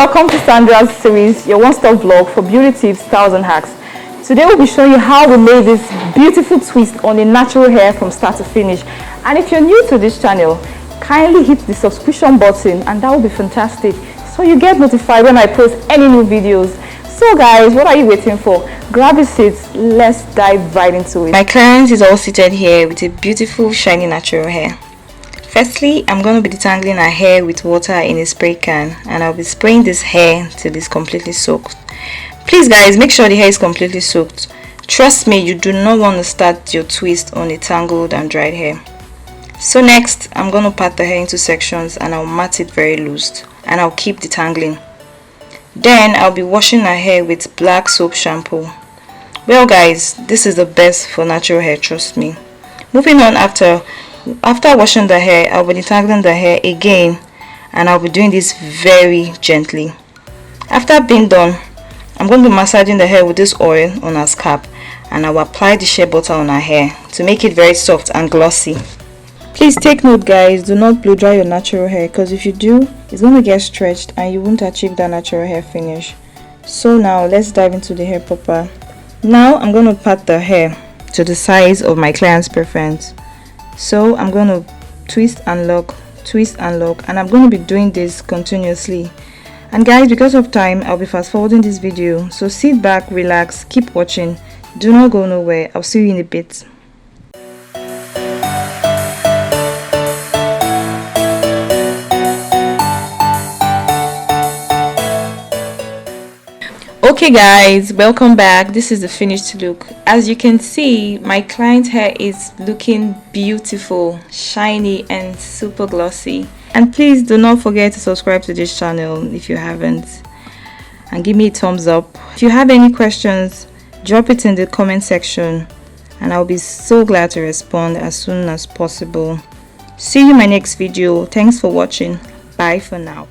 welcome to Sandra's series, your one-stop vlog for beauty tips, styles and hacks. Today we'll be showing you how we made this beautiful twist on a natural hair from start to finish. And if you're new to this channel, kindly hit the subscription button and that will be fantastic, so you get notified when I post any new videos. So guys, what are you waiting for? Grab your seats, let's dive right into it. My client is all seated here with a beautiful shiny natural hair. Firstly, I'm going to be detangling her hair with water in a spray can, and I'll be spraying this hair till it's completely soaked. Please guys, make sure the hair is completely soaked. Trust me, you do not want to start your twist on a tangled and dried hair. So next, I'm going to part the hair into sections and I'll mat it very loose, and I'll keep detangling. Then I'll be washing her hair with black soap shampoo. Well guys, this is the best for natural hair, trust me. Moving on, after washing the hair, I'll be detangling the hair again, and I'll be doing this very gently. After being done, I'm going to be massaging the hair with this oil on her scalp, and I will apply the shea butter on her hair to make it very soft and glossy. Please take note guys, do not blow dry your natural hair, because if you do, it's going to get stretched and you won't achieve that natural hair finish. So now let's dive into the hair proper. Now I'm going to part the hair to the size of my client's preference. So I'm going to twist and lock, and I'm going to be doing this continuously. And guys, because of time, I'll be fast forwarding this video, so sit back, relax, keep watching, do not go nowhere. I'll see you in a bit. Okay guys, welcome back. This is the finished look. As you can see, my client's hair is looking beautiful, shiny and super glossy. And please do not forget to subscribe to this channel if you haven't, and give me a thumbs up. If you have any questions, drop it in the comment section and I'll be so glad to respond as soon as possible. See you in my next video. Thanks for watching. Bye for now.